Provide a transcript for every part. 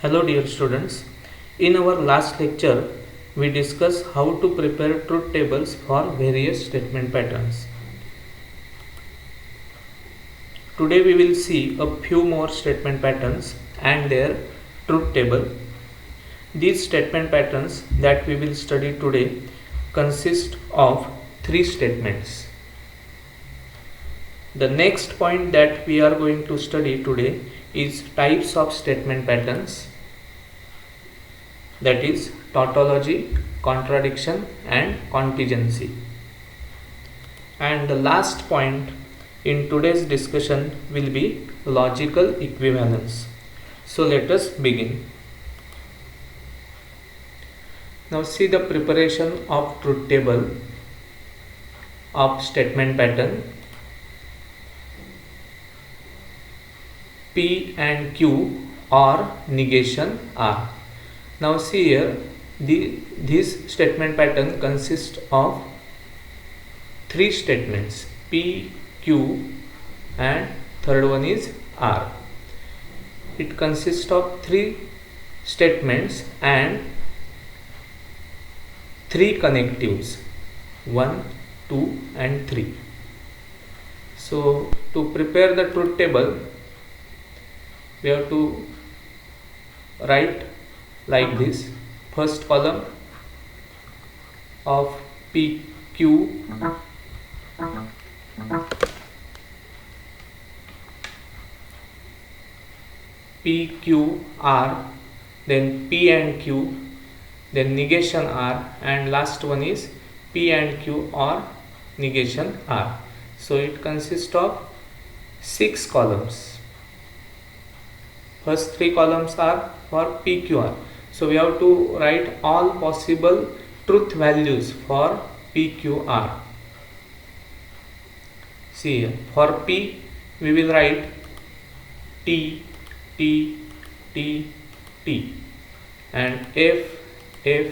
Hello dear students. In our last lecture, we discussed how to prepare truth tables for various statement patterns. Today we will see a few more statement patterns and their truth table. These statement patterns that we will study today consist of three statements. The next point that we are going to study today is types of statement patterns, that is tautology, contradiction and contingency. And the last point in today's discussion will be logical equivalence. So let us begin. Now see the preparation of truth table of statement pattern. P and Q or negation R. Now see here, this statement pattern consists of three statements, P, Q and third one is R. It consists of three statements and three connectives, 1, 2 and 3. So to prepare the truth table, we have to write like this. First column of PQ, PQR, then P and Q, then negation R, and last one is P and Q or negation R. So it consists of 6 columns. First 3 columns are for PQR. So we have to write all possible truth values for PQR. See here, for P we will write T, T, T, T and F, F,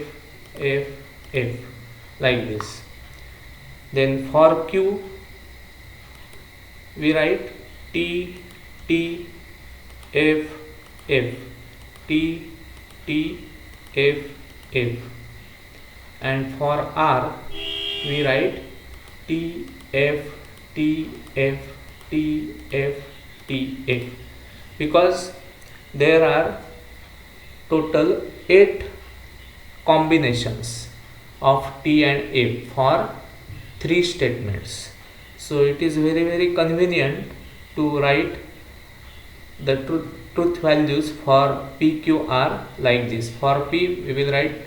F, F like this. Then for Q we write T, T, F, F, T, T, F, F, and for R we write T, F, T, F, T, F, T, F, because there are total 8 combinations of T and F for 3 statements. So it is very convenient to write the truth values for PQR like this. For P we will write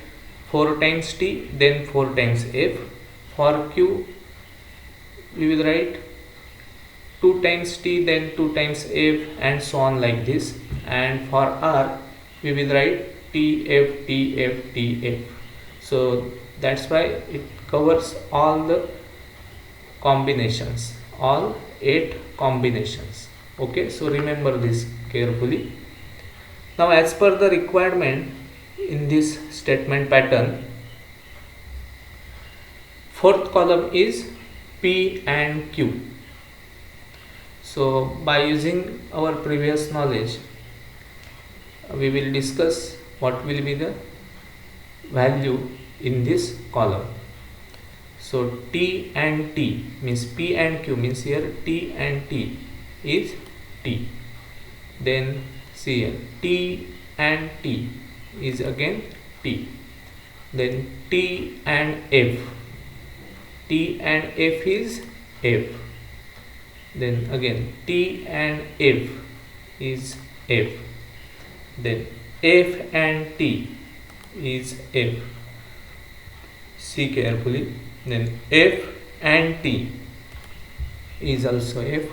4 times T, then 4 times F. For Q we will write 2 times T, then 2 times F, and so on like this. And for R we will write T, F, T, F, T, F. So that's why it covers all the combinations, all 8 combinations. Okay, so remember this carefully. Now as per the requirement in this statement pattern, fourth column is P and Q. So by using our previous knowledge, we will discuss what will be the value in this column. So T and T means P and Q means here T and T is T. Then see here, T and T is again T. Then T and F, T and F is F. Then again T and F is F. Then F and T is F. See carefully. Then F and T is also F.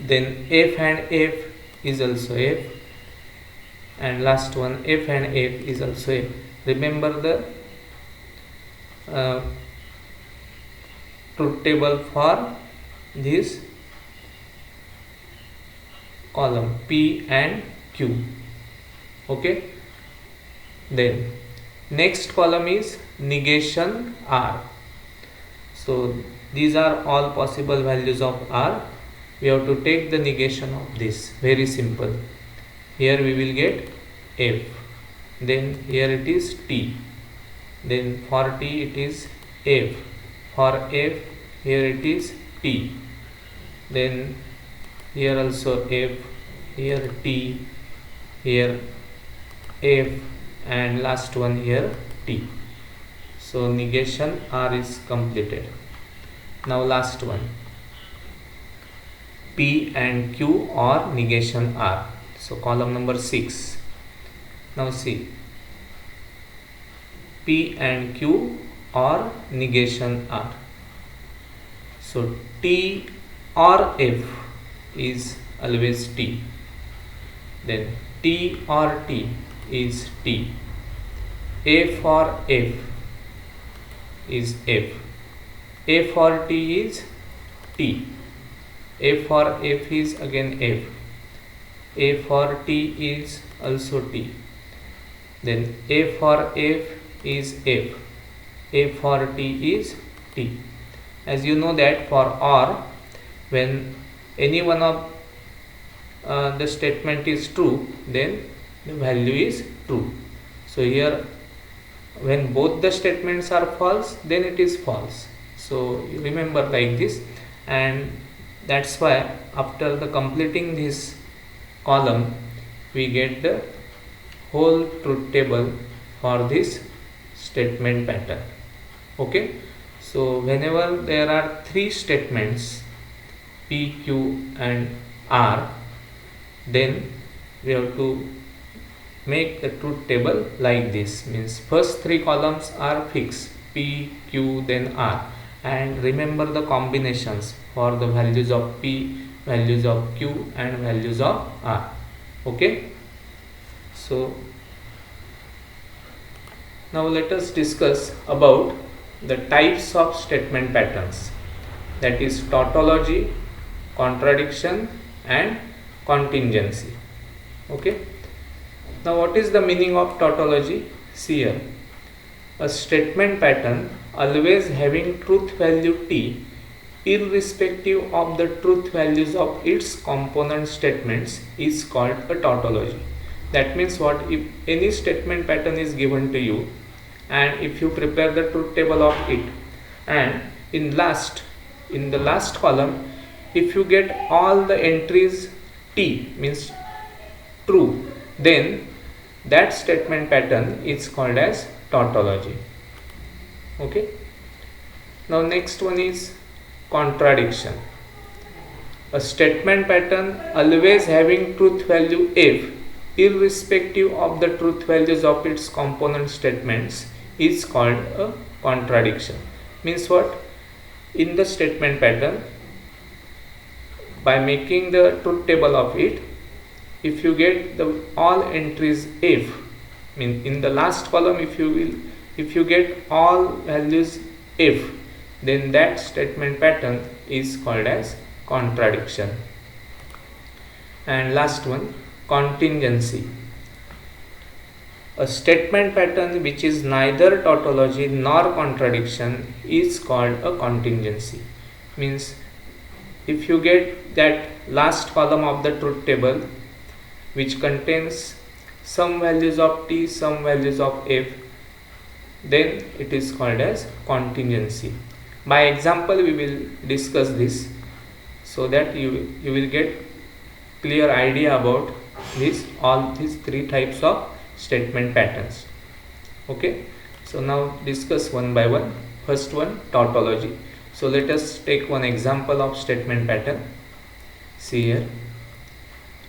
Then F and F is also F, and last one F and F is also F. Remember the truth table for this column P and Q. Okay, then next column is negation R. So these are all possible values of R. We have to take the negation of this. Very simple. Here we will get F, then here it is T, then for T it is F, for F here it is T, then here also F, here T, here F, and last one here T. So negation R is completed. Now last one, P and Q or negation R. So column number 6. Now see, P and Q or negation R. So T or F is always T, then T or T is T, A for F is F, A for T is T, A for F is again F, A for T is also T, then A for F is F, A for T is T. As you know that for OR, when any one of the statement is true, then the value is true. So here when both the statements are false, then it is false. So you remember like this, and that's why after the completing this column we get the whole truth table for this statement pattern. Okay, so whenever there are three statements P, Q and R, then we have to make the truth table like this. Means first three columns are fixed, P, Q, then R, and remember the combinations for the values of P, values of Q and values of R. Okay, so now let us discuss about the types of statement patterns, that is tautology, contradiction and contingency. Okay, now what is the meaning of tautology? See here, a statement pattern always having truth value T irrespective of the truth values of its component statements is called a tautology. That means what? If any statement pattern is given to you and if you prepare the truth table of it, and in the last column if you get all the entries T means true, then that statement pattern is called as tautology. Okay, now next one is contradiction. A statement pattern always having truth value F irrespective of the truth values of its component statements is called a contradiction. Means what? In the statement pattern, by making the truth table of it, if you get the all entries F, mean in the last column if you get all values F, then that statement pattern is called as contradiction. And last one, contingency. A statement pattern which is neither tautology nor contradiction is called a contingency. Means if you get that last column of the truth table which contains some values of T, some values of F, then it is called as contingency. By example we will discuss this so that you will get clear idea about all these three types of statement patterns. Okay, so now discuss one by one. First one, tautology. So let us take one example of statement pattern. See here,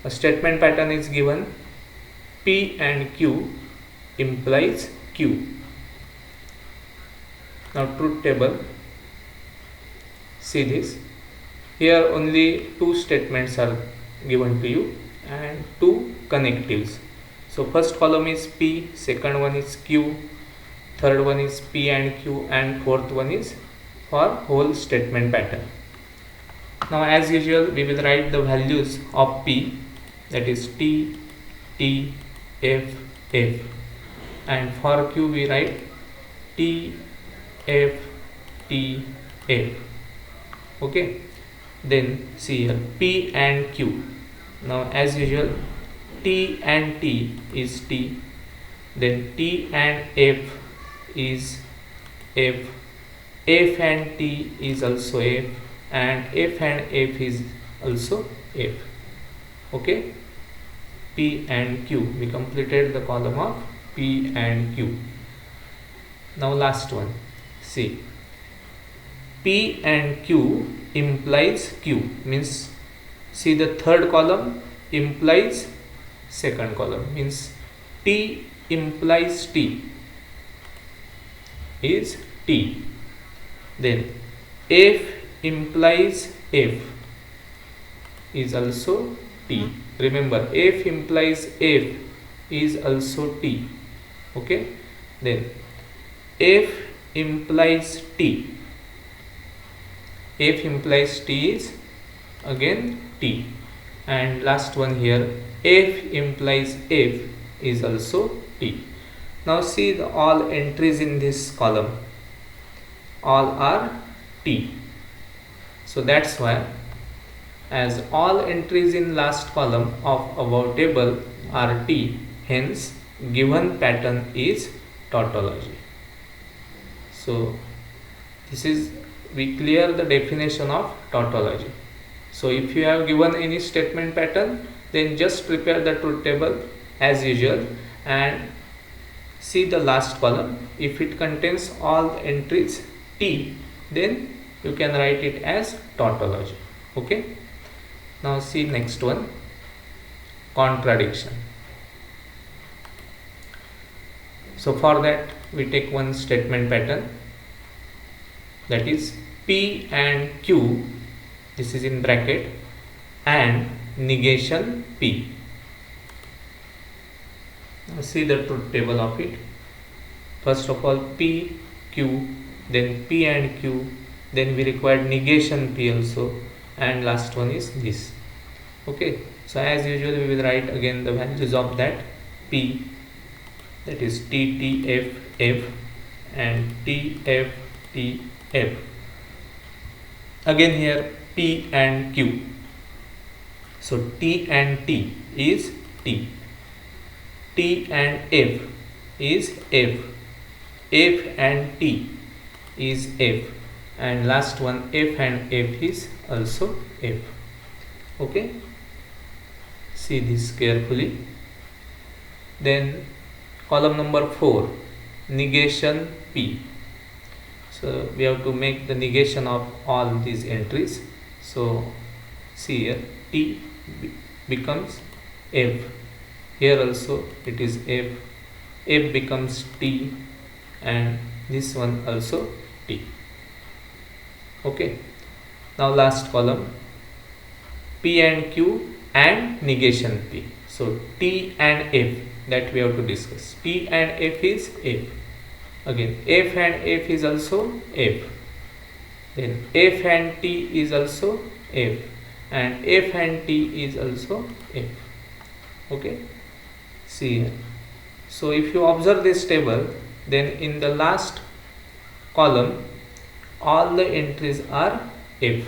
a statement pattern is given, P and Q implies Q. Now truth table, see this, here only two statements are given to you and two connectives. So first column is P, second one is Q, third one is P and Q, and fourth one is for whole statement pattern. Now as usual we will write the values of P, that is T, T, F, F, and for Q we write T, F, T, F. Okay, then see here P and Q. Now as usual T and T is T, then T and F is F, F and T is also F, and F and F is also F. Okay, P and Q, we completed the column of P and Q. Now last one, see, P and Q implies Q, means see the third column implies second column, means T implies T is T, then F implies F is also T. Remember, F implies F is also T. Okay, then F implies T, F implies T is again T, and last one here, F implies F is also T. Now see the all entries in this column, all are T. So that's why, as all entries in last column of our table are T, hence given pattern is tautology. So this is, we clear the definition of tautology. So if you have given any statement pattern, then just prepare the truth table as usual and see the last column. If it contains all the entries T, then you can write it as tautology. Okay. Now see next one, contradiction. So for that we take one statement pattern, that is P and Q, this is in bracket, and negation P. Now see the truth table of it. First of all P, Q, then P and Q, then we require negation P also, and last one is this. Okay, so as usual we will write again the values of that P, that is T, T, F, F, and T, F, T, F. Again here P and Q. So T and T is T, T and F is F, F and T is F, and last one F and F is also F. Okay, see this carefully. Then column number 4, negation P. So we have to make the negation of all these entries. So see here T becomes F, here also it is F, F becomes T, and this one also T. Okay, now last column, P and Q and negation P. So T and F, that we have to discuss. T and F is F, again F and F is also F, then F and T is also F, and F and T is also F. Okay, see here. So if you observe this table, then in the last column all the entries are F.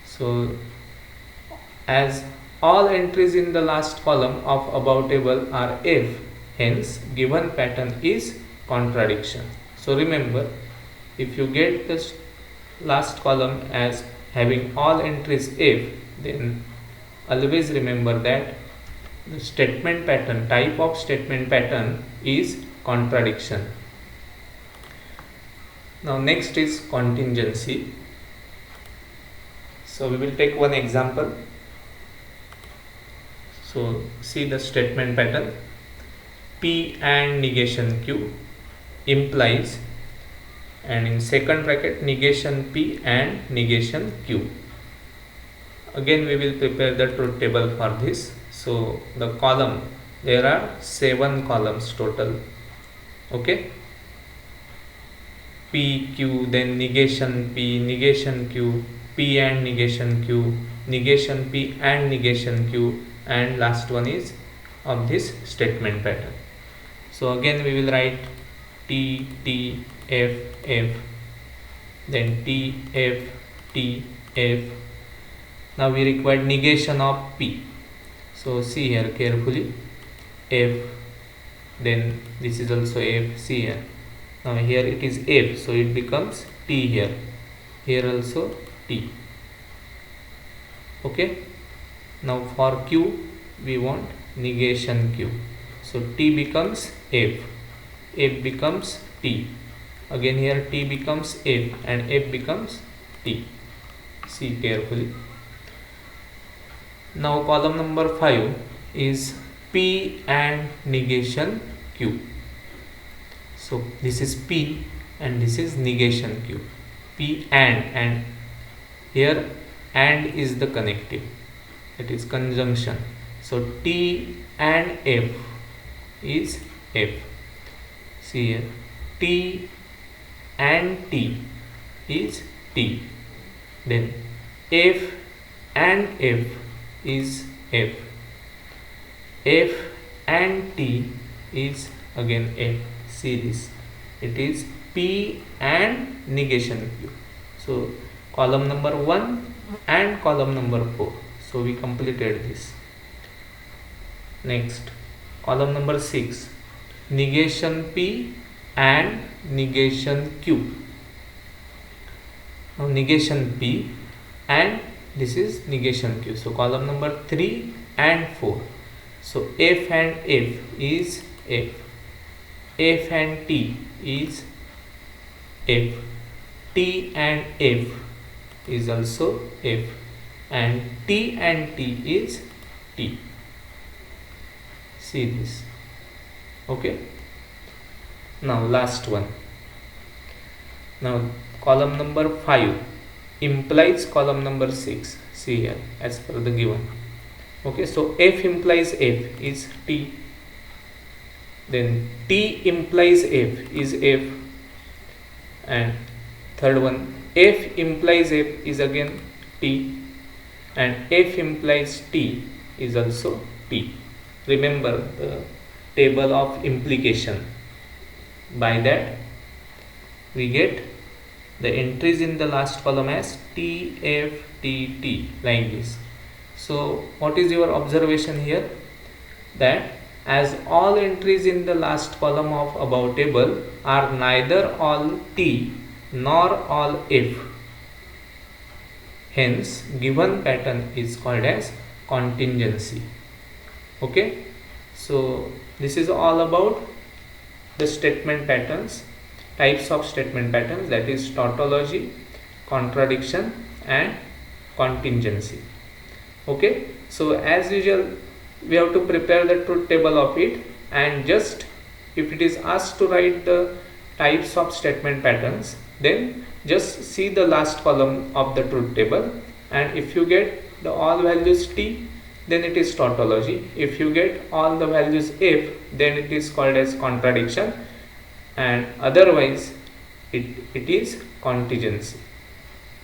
So as all entries in the last column of above table are F, hence given pattern is contradiction. So remember, if you get this last column as having all entries F, then always remember that the statement pattern, type of statement pattern is contradiction. Now next is contingency. So we will take one example. So see the statement pattern, P and negation Q implies, and in second bracket negation P and negation Q. Again we will prepare the truth table for this. So the column, there are 7 columns total. Okay, P, Q, then negation P, negation Q, P and negation Q, negation P and negation Q, and last one is of this statement pattern. So again we will write T, T, F, F, then T, F, T, F. Now we require negation of P. So see here carefully, F, then this is also F. See here, now here it is F, so it becomes T here, here also T. Okay, now for Q we want negation Q, so T becomes F, F becomes T, again here T becomes F and F becomes T. See carefully. Now column number 5 is P and negation Q. So this is P and this is negation Q. P and here and is the connective, it is conjunction. So T and F is F. See here, T and T is T. Then F and F is F. F and T is again F. See this, it is P and negation Q. So column number 1 and column number 4. So we completed this. Next, column number 6, negation P and negation Q. Now negation P and this is negation Q. So column number 3 and 4. So F and F is F. F and T is F. T and F is also F. And T and T is T. See this. Okay. Now last one. Now column number 5 implies column number 6. See here as per the given. Okay, so F implies F is T, then T implies F is F, and third one F implies F is again T, and F implies T is also T. Remember the table of implication. By that we get the entries in the last column as T, F, T, T, like this. So what is your observation here? That as all entries in the last column of above table are neither all T nor all F, hence given pattern is called as contingency. Okay, so this is all about the statement patterns, types of statement patterns, that is tautology, contradiction and contingency. Okay, so as usual we have to prepare the truth table of it, and just if it is asked to write the types of statement patterns, then just see the last column of the truth table, and if you get the all values T, then it is tautology. If you get all the values F, then it is called as contradiction, and otherwise it is contingency.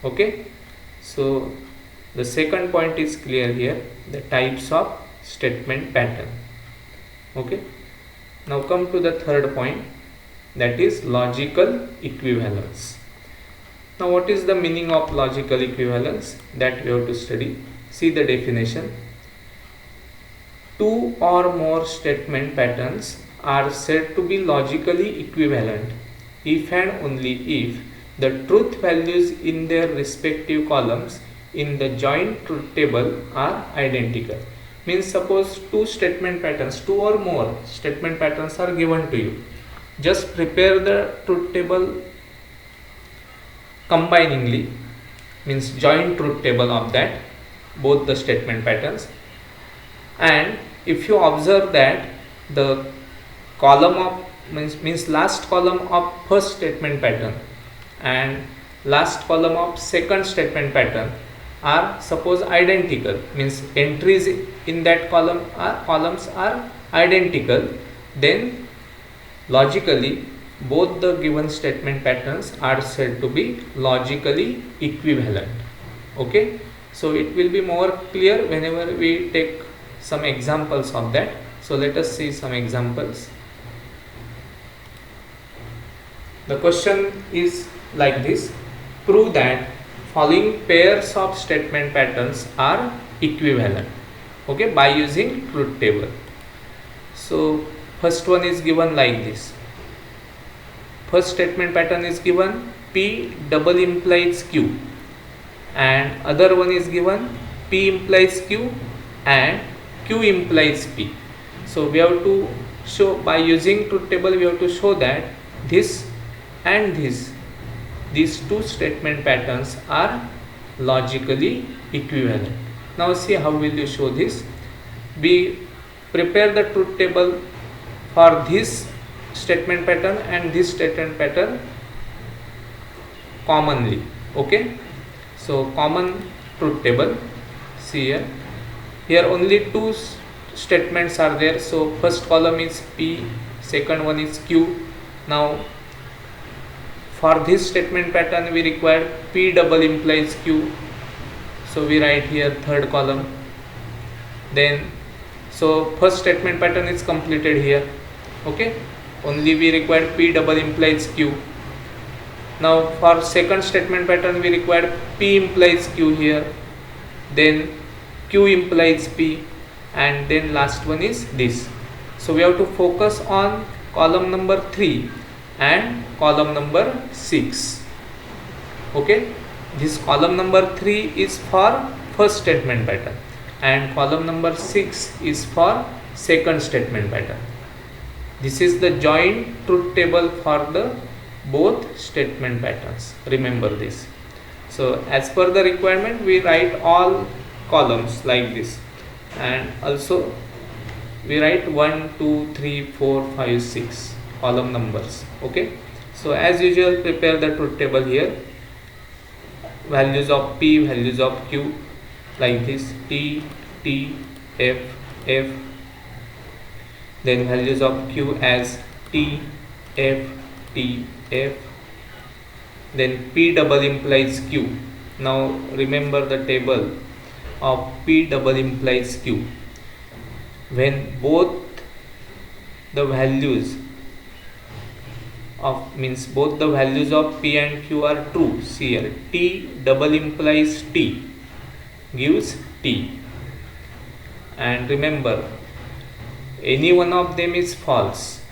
Okay, so the second point is clear here, the types of statement pattern. Okay, now come to the third point, that is logical equivalence. Now what is the meaning of logical equivalence? That we have to study. See the definition. Two or more statement patterns are said to be logically equivalent if and only if the truth values in their respective columns in the joint truth table are identical. Means suppose two statement patterns, two or more statement patterns are given to you. Just prepare the truth table combiningly, means joint truth table of that both the statement patterns, and if you observe that the column of means last column of first statement pattern and last column of second statement pattern are suppose identical, means entries in that columns are identical, then logically both the given statement patterns are said to be logically equivalent. Okay, so it will be more clear whenever we take some examples of that. So let us see some examples. The question is like this: prove that following pairs of statement patterns are equivalent. okay, by using truth table. So first one is given like this. First statement pattern is given P double implies Q, and other one is given P implies Q and Q implies P. So we have to show, by using truth table we have to show that this and this, these two statement patterns are logically equivalent. Now see how will you show this. We prepare the truth table for this statement pattern and this statement pattern commonly, okay. So common truth table, see here only two statements are there. So first column is P, second one is Q. Now for this statement pattern we require P double implies Q, so we write here third column. Then so first statement pattern is completed here, okay, only we require P double implies Q. Now for second statement pattern we require P implies Q here, then Q implies P, and then last one is this. So we have to focus on column number 3 and column number 6, okay. This column number 3 is for first statement pattern and column number 6 is for second statement pattern. This is the joint truth table for the both statement patterns, remember this. So as per the requirement we write all columns like this, and also we write 1 2 3 4 5 6 column numbers, okay. So as usual prepare the truth table here, values of P, values of Q like this, T, T, F, F, then values of Q as T, F, T, F, then P double implies Q. Now remember the table of P double implies Q. When both the values of both the values of P and Q are true, see here T double implies T gives T, and remember any one of them is false,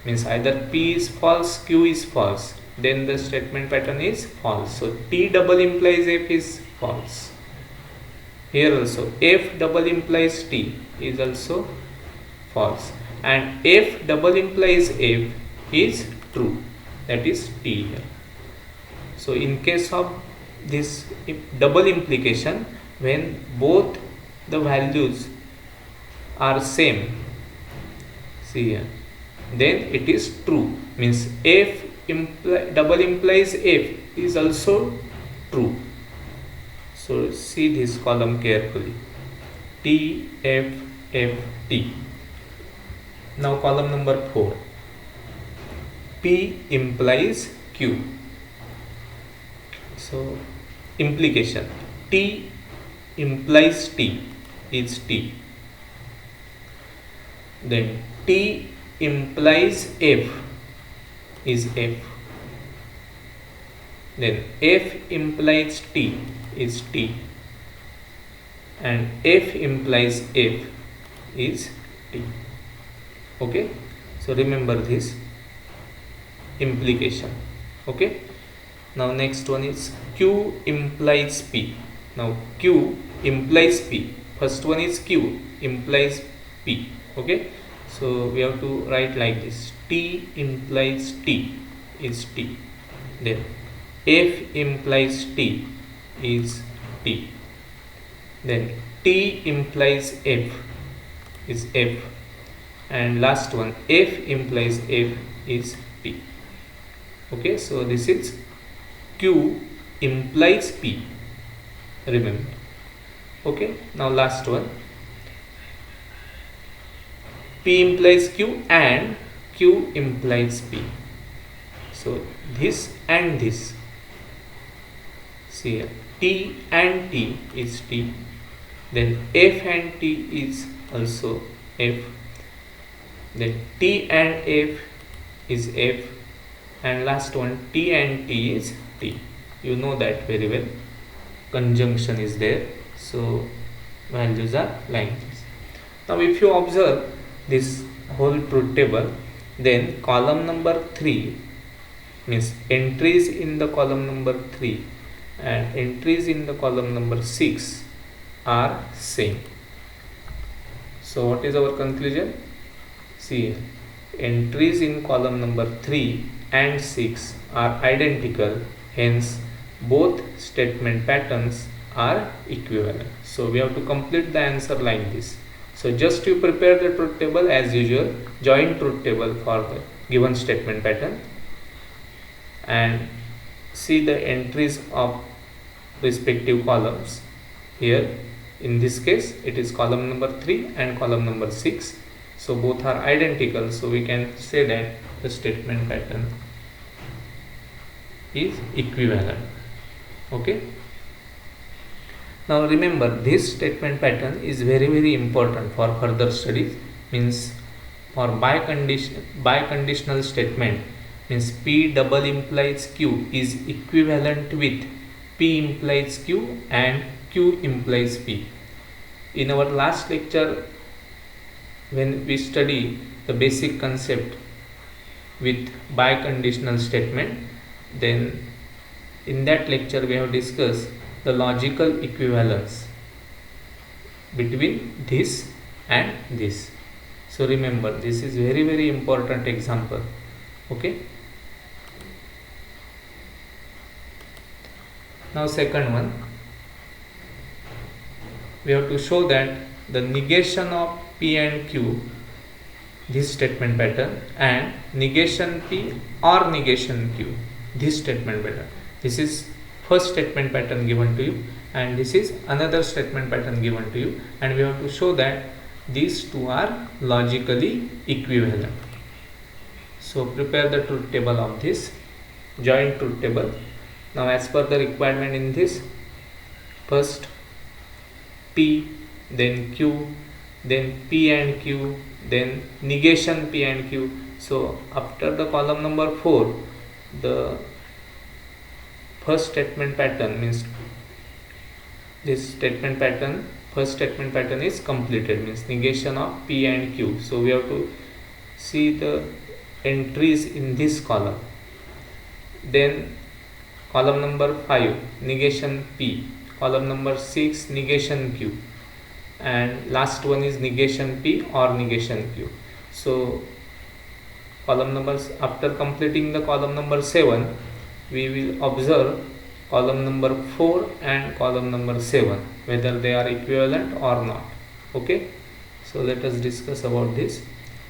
means either P is false, Q is false, then the statement pattern is false. So T double implies F is false. Here also F double implies T is also false, and F double implies F is true, that is T here. So in case of this double implication, when both the values are same, see here, then it is true, means F double implies F is also true. So see this column carefully, T, F, F, T. Now column number 4, P implies Q. So implication, T implies T is T, then T implies F is F, then F implies T is T, and F implies F is T, okay. So remember this implication, okay. Now next one is Q implies P. Now Q implies P, first one is Q implies P, okay. So we have to write like this, T implies T is T, then F implies T is T, then T implies F is F, and last one F implies F is P, okay. So this is Q implies P, remember, okay. Now last one, P implies Q and Q implies P. So this and this, see here, T and T is T, then F and T is also F, then T and F is F, and last one T and T is T. You know that very well, conjunction is there, so values are like this. Now if you observe this whole truth table, then column number 3 means entries in the column number 3 and entries in the column number 6 are same. So what is our conclusion? See, entries in column number 3 and 6 are identical, hence both statement patterns are equivalent. So we have to complete the answer like this. So just you prepare the truth table as usual, join truth table for the given statement pattern and see the entries of respective columns. Here in this case it is column number 3 and column number 6, so both are identical, so we can say that the statement pattern is equivalent. Okay, now remember this statement pattern is very important for further studies. Means for biconditional statement means P double implies Q is equivalent with P implies Q and Q implies P. In our last lecture, when we study the basic concept with biconditional statement, then in that lecture we have discussed the logical equivalence between this and this. So remember, this is very important example. Okay, now second one, we have to show that the negation of P and Q, this statement pattern, and negation P or negation Q, this statement pattern. This is first statement pattern given to you and this is another statement pattern given to you, and we have to show that these two are logically equivalent. So prepare the truth table of this, join truth table. Now as per the requirement in this, first P, then Q, then P and Q, then negation P and Q. So after the column number 4, the first statement pattern means this statement pattern, first statement pattern is completed, means negation of P and Q. So we have to see the entries in this column. Then column number 5 negation P, column number 6 negation Q, and last one is negation P or negation Q. So column numbers, after completing the column number 7, we will observe column number 4 and column number 7 whether they are equivalent or not. Okay, so let us discuss about this.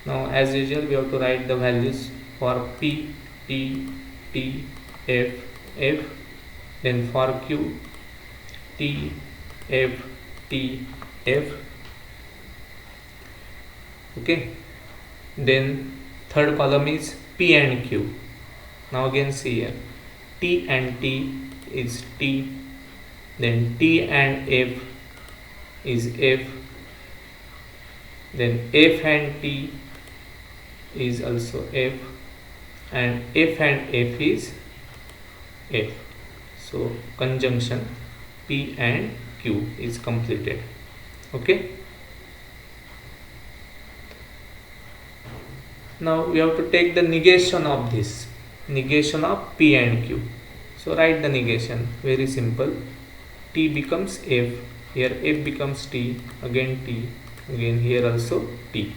Now as usual we have to write the values for P, T, T, F, F, then for Q, T, F, T, F. Okay, then third column is P and Q. Now again see here, T and T is T, then T and F is F, then F and T is also F, and F and F is F. So conjunction P and Q is completed. Okay, now we have to take the negation of this, negation of P and Q. So write the negation, very simple. T becomes F, here F becomes T, again T, again here also T.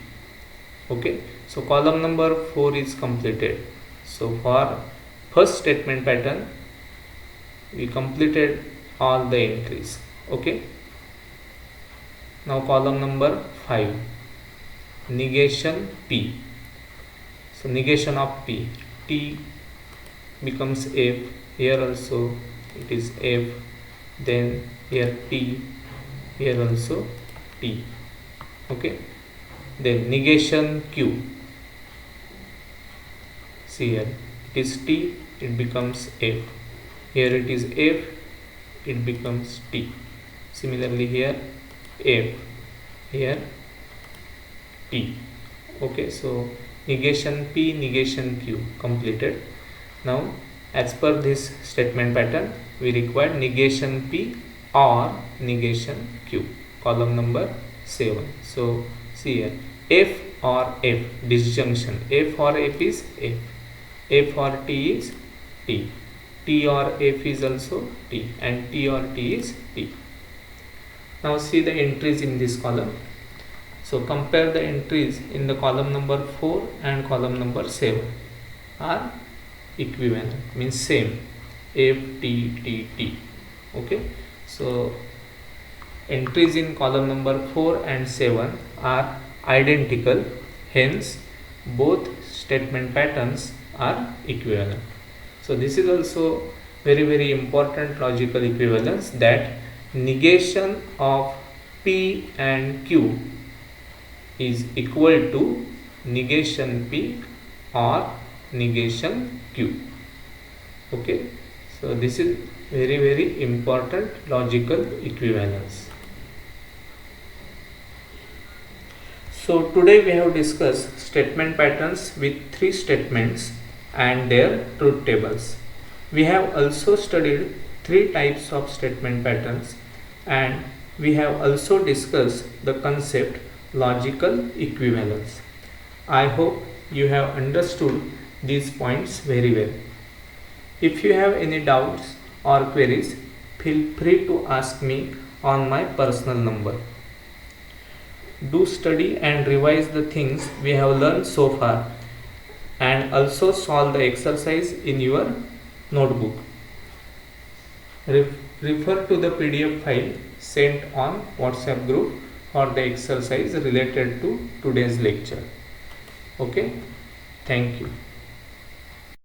Okay, so column number 4 is completed. So for first statement pattern we completed all the entries. Okay, now column number 5 negation P. So negation of P, T becomes F, here also it is F, then here T, here also T. Okay, then negation Q, see here it is T, it becomes F, here it is F, it becomes T. Similarly here F, here T. Okay, so negation P, negation Q completed. Now as per this statement pattern we require negation P or negation Q, column number 7. So see here, F or F, disjunction, F or F is F, F or T is T, T or F is also T, and T or T is T. Now see the entries in this column. So compare the entries in the column number 4 and column number 7 are equivalent, means same, F, T, T, T. Okay, so entries in column number 4 and 7 are identical, hence both statement patterns are equivalent. So this is also very important logical equivalence, that negation of P and Q is equal to negation P or negation Q. Okay, so this is very important logical equivalence. So today we have discussed statement patterns with 3 statements and their truth tables. We have also studied 3 types of statement patterns, and we have also discussed the concept logical equivalence. I hope you have understood these points very well. If you have any doubts or queries, feel free to ask me on my personal number. Do study and revise the things we have learned so far, and also solve the exercise in your notebook. Refer to the PDF file sent on WhatsApp group for the exercise related to today's lecture. Okay, thank you.